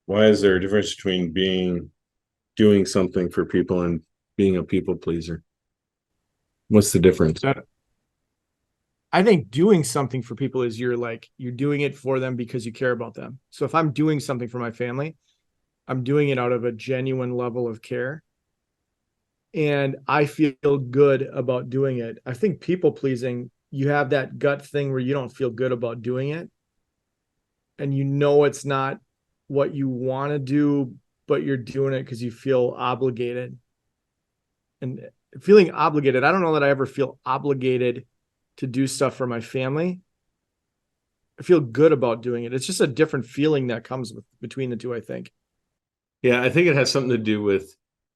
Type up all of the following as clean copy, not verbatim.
Why is there a difference between doing something for people and being a people pleaser? What's the difference? So I think doing something for people is you're doing it for them because you care about them. So if I'm doing something for my family, I'm doing it out of a genuine level of care and I feel good about doing it. I think people pleasing, you have that gut thing where you don't feel good about doing it and you know it's not what you want to do, but you're doing it because you feel obligated. And feeling obligated, I don't know that I ever feel obligated to do stuff for my family. I feel good about doing it. It's just a different feeling that comes between the two, I think. Yeah, I think it has something to do with,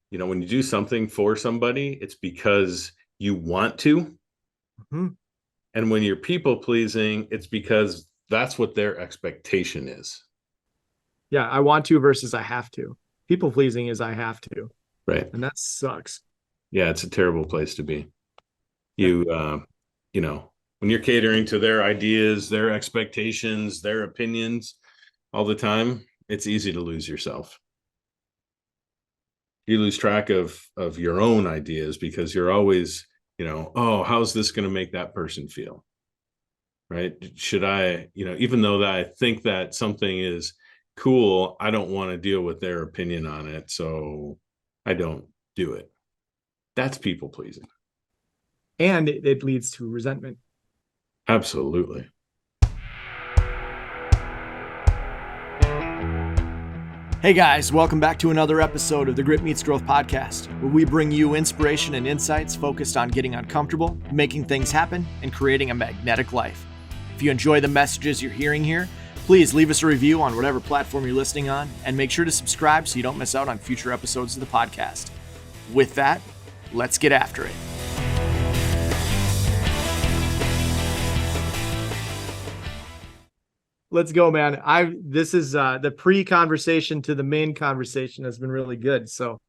when you do something for somebody, it's because you want to. Mm-hmm. And when you're people pleasing, it's because that's what their expectation is. Yeah, I want to versus I have to. People pleasing is I have to, Right. and that sucks. Yeah, it's a terrible place to be. Yeah. You, when you're catering to their ideas, their expectations, their opinions all the time, it's easy to lose yourself. You lose track of your own ideas because you're always, oh, how's this going to make that person feel? Right? Should I, even though that I think that something is cool, I don't want to deal with their opinion on it, so I don't do it. That's people pleasing. And it leads to resentment. Absolutely. Hey guys, welcome back to another episode of the Grit Meets Growth podcast, where we bring you inspiration and insights focused on getting uncomfortable, making things happen, and creating a magnetic life. If you enjoy the messages you're hearing here, please leave us a review on whatever platform you're listening on, and make sure to subscribe so you don't miss out on future episodes of the podcast. With that, let's get after it. Let's go, man. This is the pre-conversation to the main conversation has been really good. So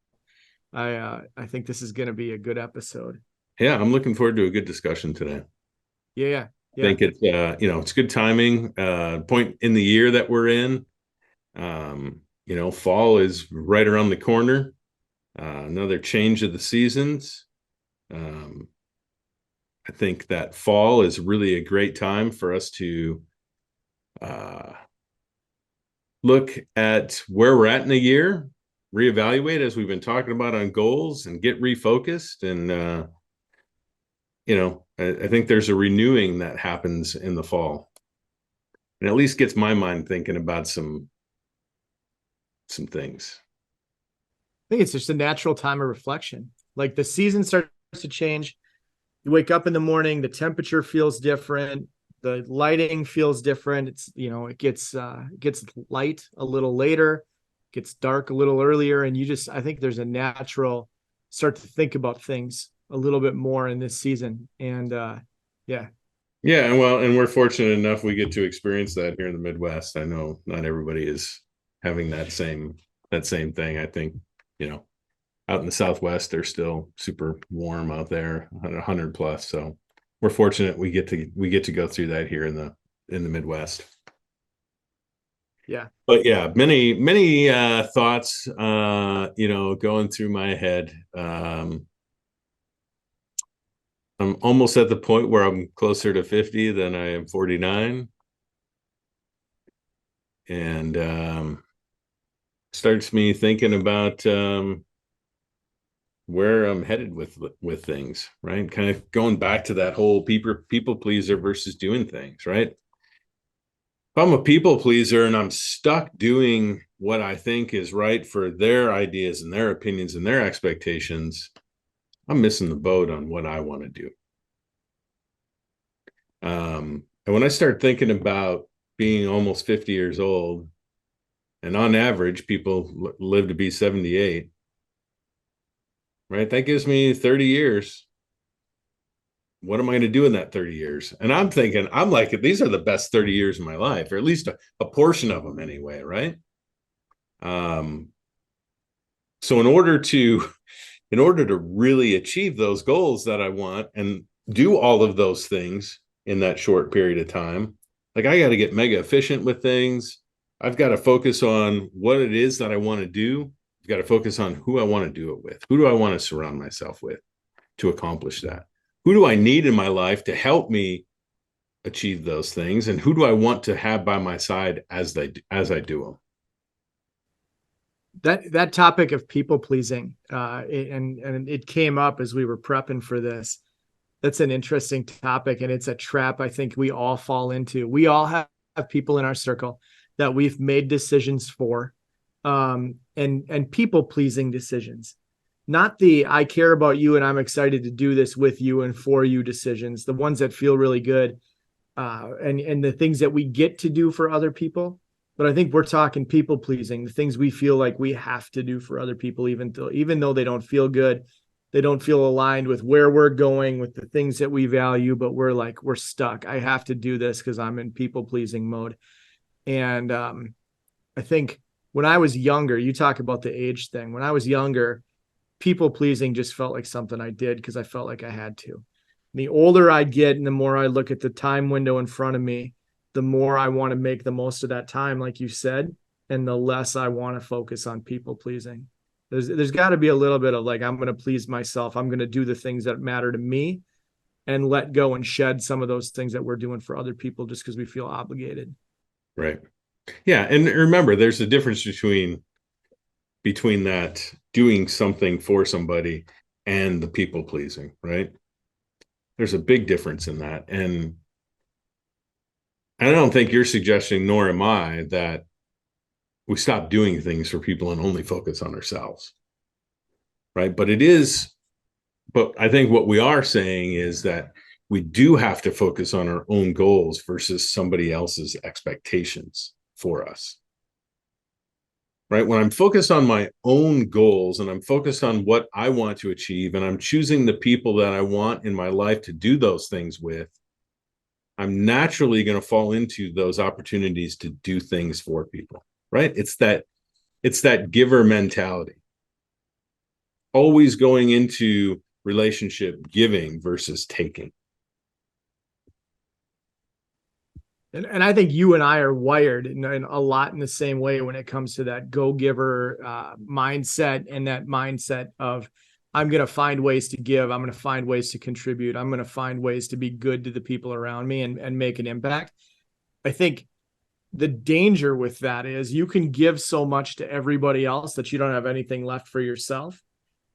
I think this is going to be a good episode. Yeah, I'm looking forward to a good discussion today. Yeah, I yeah, think it's it's good timing, point in the year that we're in. Fall is right around the corner. Another change of the seasons. Um, I think that fall is really a great time for us to uh, look at where we're at in the year, reevaluate as we've been talking about on goals, and get refocused. And I think there's a renewing that happens in the fall, and at least gets my mind thinking about some things. I think it's just a natural time of reflection. Like the season starts to change. You wake up in the morning, the temperature feels different, the lighting feels different. It's it gets light a little later, gets dark a little earlier, and I think there's a natural start to think about things a little bit more in this season. And yeah, Yeah, and we're fortunate enough we get to experience that here in the Midwest. I know not everybody is having that same thing. I think, you know, out in the Southwest, they're still super warm out there, 100 plus. So we're fortunate we get to go through that here in the Midwest. yeah. But yeah, many thoughts going through my head. I'm almost at the point where I'm closer to 50 than I am 49. And starts me thinking about where I'm headed with things, right? Kind of going back to that whole people pleaser versus doing things, right? If I'm a people pleaser and I'm stuck doing what I think is right for their ideas and their opinions and their expectations, I'm missing the boat on what I want to do. And when I start thinking about being almost 50 years old, and on average, people live to be 78, right? That gives me 30 years. What am I going to do in that 30 years? And I'm thinking, I'm like, these are the best 30 years of my life, or at least a portion of them anyway, right? Um, so in order to really achieve those goals that I want and do all of those things in that short period of time, like I got to get mega efficient with things. I've got to focus on what it is that I want to do. I've got to focus on who I want to do it with. Who do I want to surround myself with to accomplish that? Who do I need in my life to help me achieve those things? And who do I want to have by my side as I do them? That topic of people pleasing, and it came up as we were prepping for this. That's an interesting topic, and it's a trap I think we all fall into. We all have people in our circle that we've made decisions for, and people pleasing decisions, not the I care about you and I'm excited to do this with you and for you decisions, the ones that feel really good, and the things that we get to do for other people. But I think we're talking people pleasing, the things we feel like we have to do for other people, even though they don't feel good, they don't feel aligned with where we're going, with the things that we value, but we're stuck. I have to do this because I'm in people pleasing mode. And I think when I was younger, you talk about the age thing. When I was younger, people pleasing just felt like something I did because I felt like I had to. The older I get and the more I look at the time window in front of me, the more I want to make the most of that time, like you said, and the less I want to focus on people pleasing. There's got to be a little bit of like, I'm going to please myself. I'm going to do the things that matter to me and let go and shed some of those things that we're doing for other people just because we feel obligated. Right. Yeah. And remember, there's a difference between that doing something for somebody and the people pleasing, right? There's a big difference in that. And I don't think you're suggesting, nor am I, that we stop doing things for people and only focus on ourselves. Right. But I think what we are saying is that we do have to focus on our own goals versus somebody else's expectations for us. Right. When I'm focused on my own goals and I'm focused on what I want to achieve and I'm choosing the people that I want in my life to do those things with, I'm naturally going to fall into those opportunities to do things for people. Right. It's that giver mentality. Always going into relationship giving versus taking. And I think you and I are wired in a lot in the same way when it comes to that go-giver mindset, and that mindset of I'm going to find ways to give. I'm going to find ways to contribute. I'm going to find ways to be good to the people around me and make an impact. I think the danger with that is you can give so much to everybody else that you don't have anything left for yourself.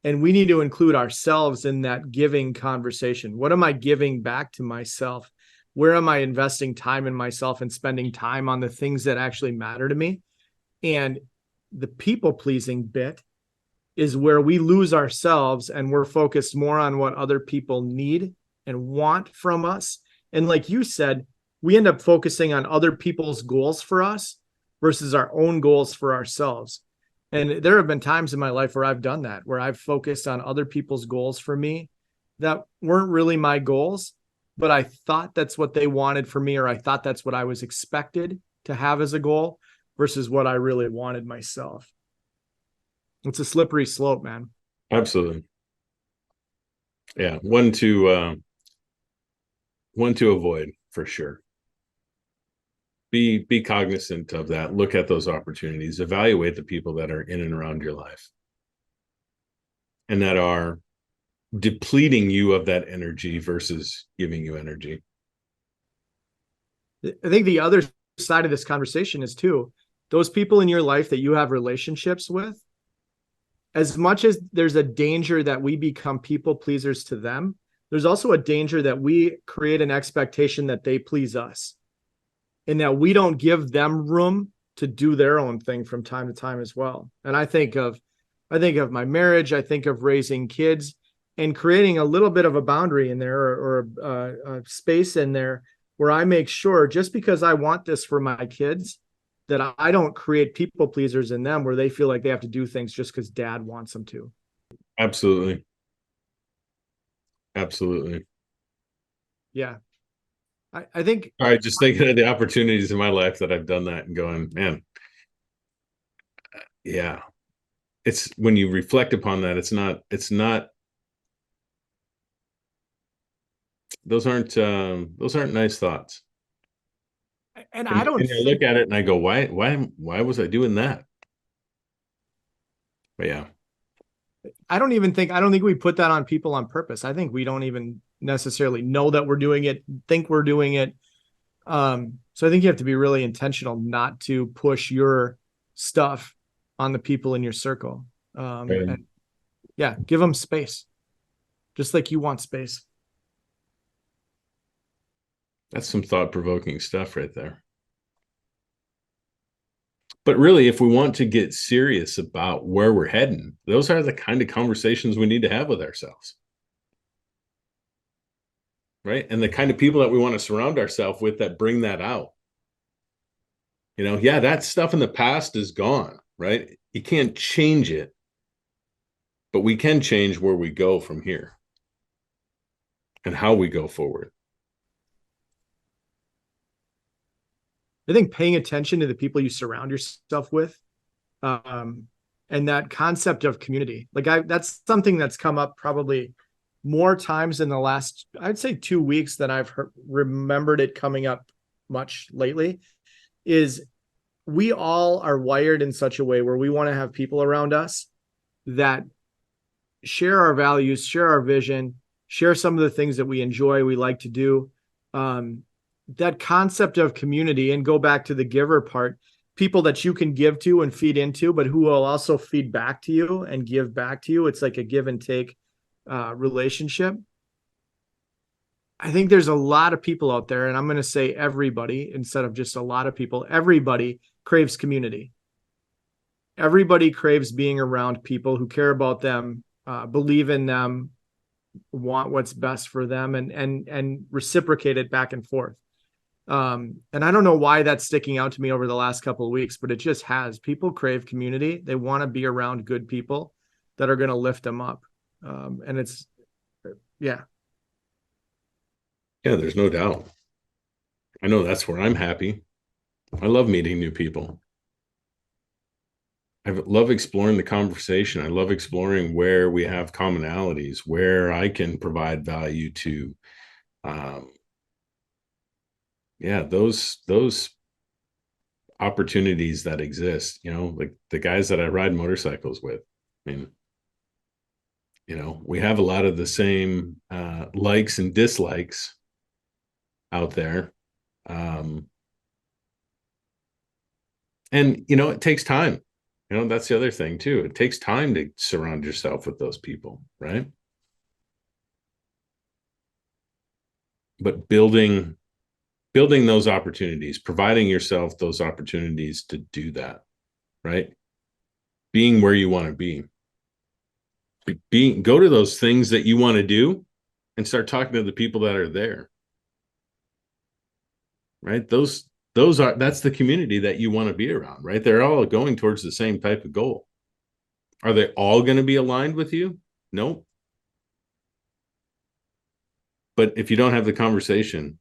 And we need to include ourselves in that giving conversation. What am I giving back to myself? Where am I investing time in myself and spending time on the things that actually matter to me? And the people pleasing bit is where we lose ourselves and we're focused more on what other people need and want from us. And like you said, we end up focusing on other people's goals for us versus our own goals for ourselves. And there have been times in my life where I've done that, where I've focused on other people's goals for me that weren't really my goals, but I thought that's what they wanted for me, or I thought that's what I was expected to have as a goal versus what I really wanted myself. It's a slippery slope, man. Absolutely. Yeah. One to avoid for sure. Be cognizant of that. Look at those opportunities. Evaluate the people that are in and around your life and that are depleting you of that energy versus giving you energy. I think the other side of this conversation is too, those people in your life that you have relationships with, as much as there's a danger that we become people pleasers to them, there's also a danger that we create an expectation that they please us and that we don't give them room to do their own thing from time to time as well. And I think of my marriage, I think of raising kids and creating a little bit of a boundary in there, or a space in there where I make sure, just because I want this for my kids, that I don't create people pleasers in them where they feel like they have to do things just because dad wants them to. Absolutely. Absolutely. Yeah. I think I just thinking of the opportunities in my life that I've done that and going, man, yeah. It's when you reflect upon that, it's not those aren't nice thoughts. And And, I don't and I look think at it and I go, why was I doing that? But yeah, I don't think we put that on people on purpose. I think we don't even necessarily know that we're doing it, think we're doing it. So I think you have to be really intentional not to push your stuff on the people in your circle. right. And yeah, give them space, just like you want space. That's some thought-provoking stuff right there. But really, if we want to get serious about where we're heading, those are the kind of conversations we need to have with ourselves. Right. And the kind of people that we want to surround ourselves with that bring that out. Yeah, that stuff in the past is gone, right? You can't change it, but we can change where we go from here and how we go forward. I think paying attention to the people you surround yourself with, and that concept of community, that's something that's come up probably more times in the last, I'd say 2 weeks than remembered it coming up much lately, is we all are wired in such a way where we want to have people around us that share our values, share our vision, share some of the things that we enjoy, we like to do. That concept of community, and go back to the giver part, people that you can give to and feed into, but who will also feed back to you and give back to you. It's like a give and take relationship. I think there's a lot of people out there, and I'm going to say everybody instead of just a lot of people. Everybody craves community. Everybody craves being around people who care about them, believe in them, want what's best for them, and reciprocate it back and forth. And I don't know why that's sticking out to me over the last couple of weeks, but it just has. People crave community. They want to be around good people that are going to lift them up. And it's, yeah. Yeah, there's no doubt. I know that's where I'm happy. I love meeting new people. I love exploring the conversation. I love exploring where we have commonalities, where I can provide value to. Yeah, those opportunities that exist, like the guys that I ride motorcycles with. I mean, we have a lot of the same likes and dislikes out there. And it takes time. That's the other thing too. It takes time to surround yourself with those people, right? But building those opportunities, providing yourself those opportunities to do that, right? Being where you want to be. Go to those things that you want to do and start talking to the people that are there. Right? That's the community that you want to be around, right? They're all going towards the same type of goal. Are they all going to be aligned with you? Nope. But if you don't have the conversation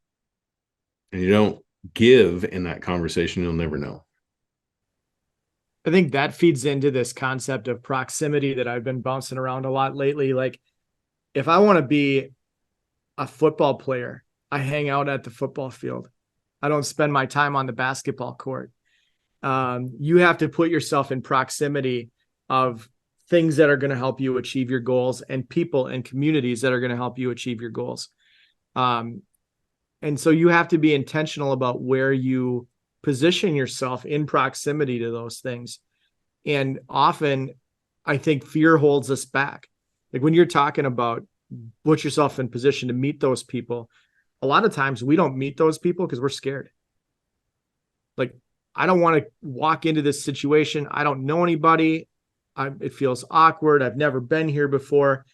and you don't give in that conversation, you'll never know. I think that feeds into this concept of proximity that I've been bouncing around a lot lately. Like, if I want to be a football player, I hang out at the football field. I don't spend my time on the basketball court. You have to put yourself in proximity of things that are going to help you achieve your goals, and people and communities that are going to help you achieve your goals. And so you have to be intentional about where you position yourself in proximity to those things. And often I think fear holds us back. Like, when you're talking about put yourself in position to meet those people, a lot of times we don't meet those people because we're scared. Like, I don't want to walk into this situation. I don't know anybody. It feels awkward. I've never been here before.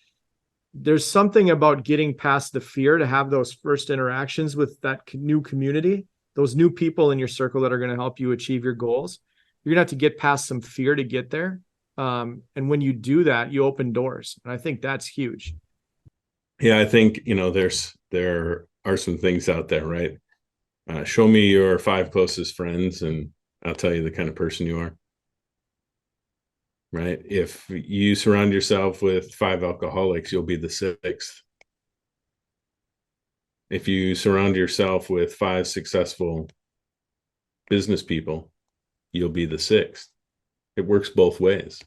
There's something about getting past the fear to have those first interactions with that new community, those new people in your circle that are going to help you achieve your goals. You're going to have to get past some fear to get there. And when you do that, you open doors. And I think that's huge. Yeah, I think, there are some things out there, right? Show me your 5 closest friends and I'll tell you the kind of person you are. Right? If you surround yourself with 5 alcoholics, you'll be the 6th. If you surround yourself with 5 successful business people, you'll be the sixth. It works both ways.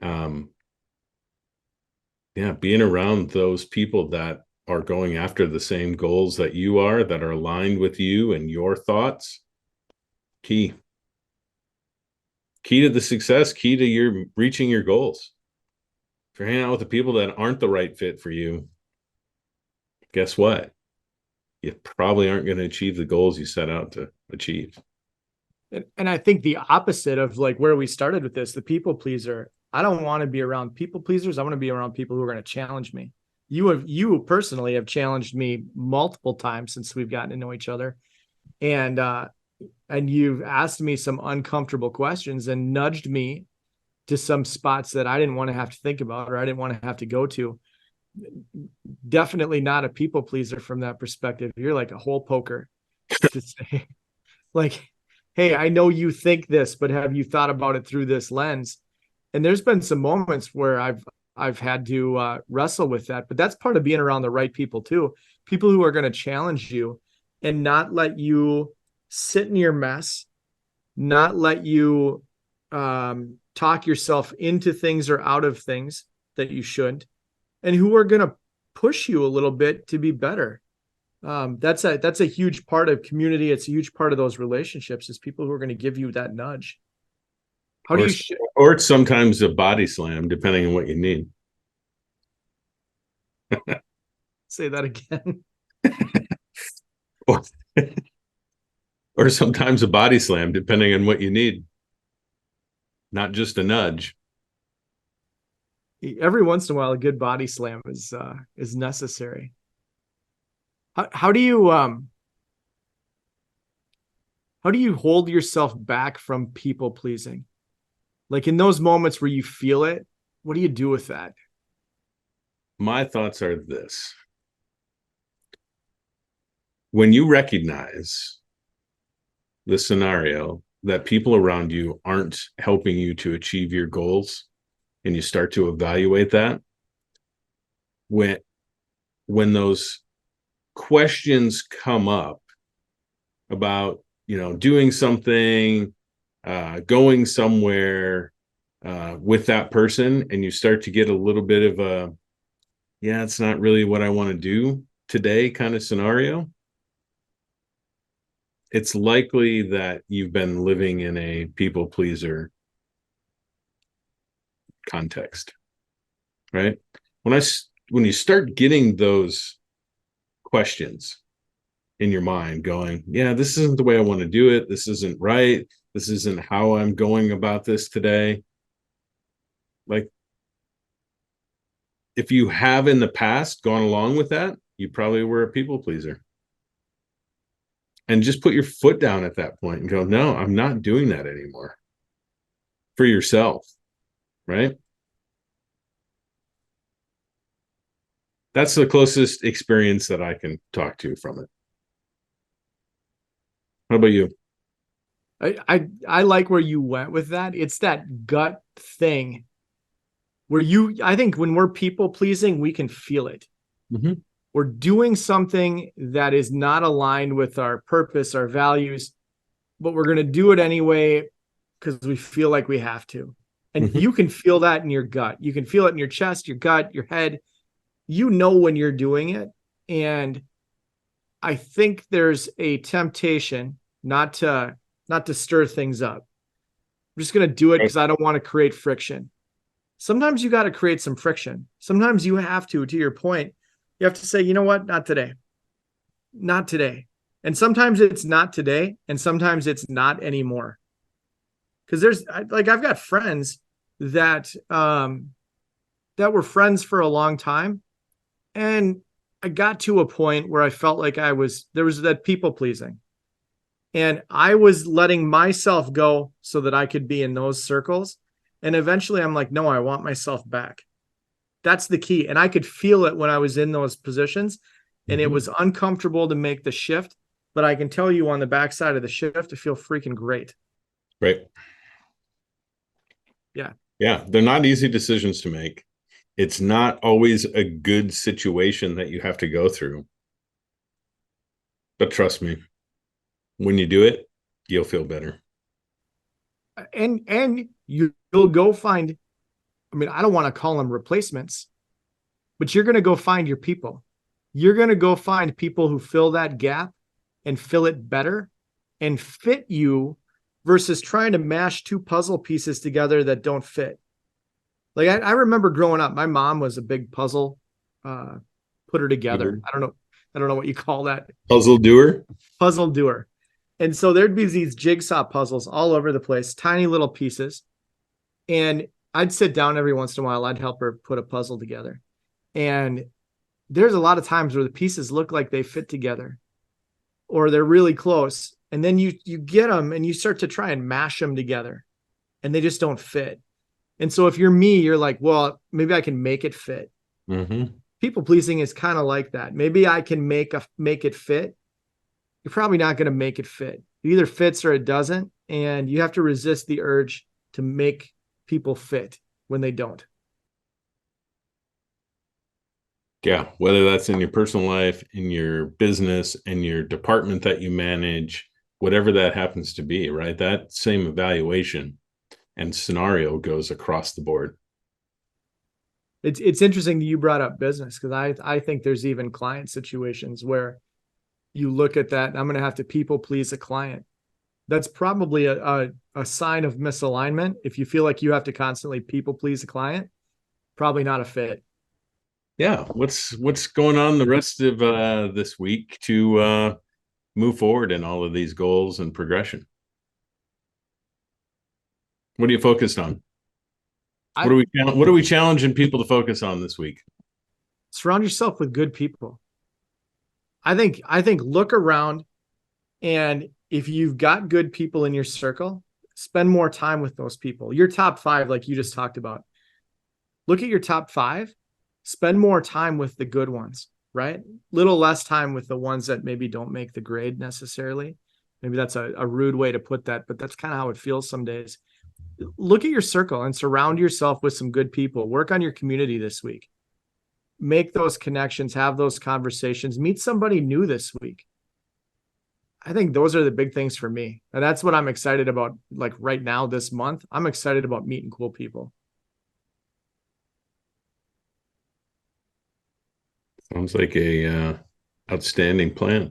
Yeah, being around those people that are going after the same goals that you are, that are aligned with you and your thoughts, key to the success, key to your reaching your goals. If you're hanging out with the people that aren't the right fit for you, guess what? You probably aren't going to achieve the goals you set out to achieve. And I think the opposite of like where we started with this, the people pleaser. I don't want to be around people pleasers. I want to be around people who are going to challenge me. You personally have challenged me multiple times since we've gotten to know each other. And you've asked me some uncomfortable questions and nudged me to some spots that I didn't want to have to think about, or I didn't want to have to go to. Definitely not a people pleaser from that perspective. You're like a hole poker to say, like, hey, I know you think this, but have you thought about it through this lens? And there's been some moments where I've had to wrestle with that, but that's part of being around the right people too. People who are going to challenge you and not let you sit in your mess, not let you talk yourself into things or out of things that you shouldn't, and who are going to push you a little bit to be better. That's a huge part of community. It's a huge part of those relationships, is people who are going to give you that nudge. How do you or it's sometimes a body slam, depending on what you need. say that again? Or sometimes a body slam, depending on what you need. Not just a nudge. Every once in a while, a good body slam is necessary. How do you hold yourself back from people pleasing? Like in those moments where you feel it, what do you do with that? My thoughts are this. When you recognize the scenario that people around you aren't helping you to achieve your goals, and you start to evaluate that, when those questions come up about, doing something, going somewhere with that person, and you start to get a little bit of a, yeah, it's not really what I want to do today kind of scenario, it's likely that you've been living in a people pleaser context, right? When you start getting those questions in your mind going, yeah, this isn't the way I want to do it, this isn't right, this isn't how I'm going about this today. Like, if you have in the past gone along with that, you probably were a people pleaser. And just put your foot down at that point and go, no, I'm not doing that anymore, for yourself, right? That's the closest experience that I can talk to from it. How about you? I like where you went with that. It's that gut thing where I think when we're people pleasing, we can feel it. Mm-hmm. We're doing something that is not aligned with our purpose, our values, but we're going to do it anyway because we feel like we have to. And you can feel that in your gut. You can feel it in your chest, your gut, your head. You know when you're doing it. And I think there's a temptation not to stir things up. I'm just going to do it because I don't want to create friction. Sometimes you got to create some friction. Sometimes you have to your point, you have to say, you know what? Not today. Not today. And sometimes it's not today. And sometimes it's not anymore. Because I've got friends that were friends for a long time. And I got to a point where I felt like there was that people pleasing. And I was letting myself go so that I could be in those circles. And eventually I'm like, no, I want myself back. That's the key. And I could feel it when I was in those positions. And it was uncomfortable to make the shift. But I can tell you on the backside of the shift, to feel freaking great. Right. Yeah. Yeah. They're not easy decisions to make. It's not always a good situation that you have to go through. But trust me, when you do it, you'll feel better. And you'll go find, I mean, I don't want to call them replacements, but you're going to go find your people. You're going to go find people who fill that gap and fill it better and fit you versus trying to mash two puzzle pieces together that don't fit. Like I remember growing up, my mom was a big puzzle putter together. Mhm. I don't know what you call that. Puzzle doer. Puzzle doer. And so there'd be these jigsaw puzzles all over the place, tiny little pieces. And I'd sit down every once in a while. I'd help her put a puzzle together. And there's a lot of times where the pieces look like they fit together or they're really close. And then you get them and you start to try and mash them together and they just don't fit. And so if you're me, you're like, well, maybe I can make it fit. Mm-hmm. People pleasing is kind of like that. Maybe I can make it fit. You're probably not going to make it fit. It either fits or it doesn't. And you have to resist the urge to make people fit when they don't. Yeah, whether that's in your personal life, in your business, in your department that you manage, whatever that happens to be, right? That same evaluation and scenario goes across the board. It's interesting that you brought up business because I think there's even client situations where you look at that and I'm going to have to people please a client. That's probably a sign of misalignment. If you feel like you have to constantly people please a client, probably not a fit. Yeah, what's going on the rest of this week to move forward in all of these goals and progression? What are you focused on? What are we challenging people to focus on this week? Surround yourself with good people. I think look around, and if you've got good people in your circle, spend more time with those people. Your top 5, like you just talked about. Look at your top 5, spend more time with the good ones, right? Little less time with the ones that maybe don't make the grade necessarily. Maybe that's a rude way to put that, but that's kind of how it feels some days. Look at your circle and surround yourself with some good people. Work on your community this week. Make those connections, have those conversations, meet somebody new this week. I think those are the big things for me. And that's what I'm excited about. Like right now, this month, I'm excited about meeting cool people. Sounds like a outstanding plan.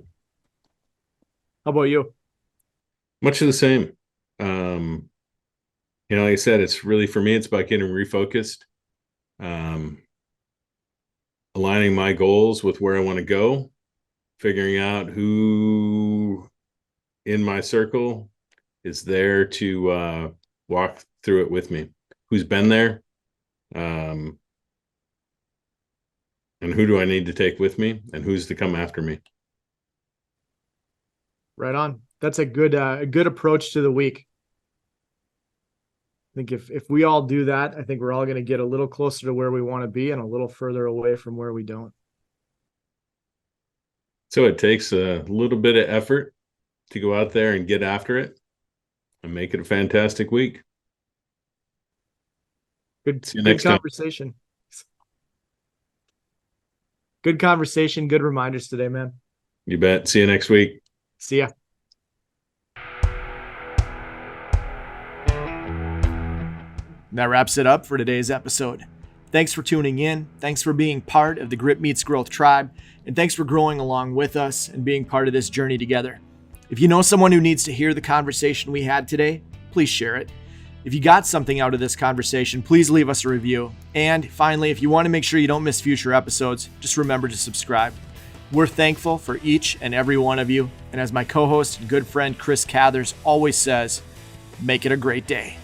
How about you? Much of the same. Like I said, it's really, for me, it's about getting refocused, aligning my goals with where I want to go, figuring out who in my circle is there to walk through it with me, who's been there, and who do I need to take with me, and who's to come after me. Right on. That's a good approach to the week. I think if we all do that, I think we're all going to get a little closer to where we want to be and a little further away from where we don't. So it takes a little bit of effort to go out there and get after it and make it a fantastic week. Good next conversation. Good conversation. Good reminders today, man. You bet. See you next week. See ya. That wraps it up for today's episode. Thanks for tuning in. Thanks for being part of the Grit Meets Growth tribe. And thanks for growing along with us and being part of this journey together. If you know someone who needs to hear the conversation we had today, please share it. If you got something out of this conversation, please leave us a review. And finally, if you want to make sure you don't miss future episodes, just remember to subscribe. We're thankful for each and every one of you. And as my co-host and good friend Chris Cathers always says, make it a great day.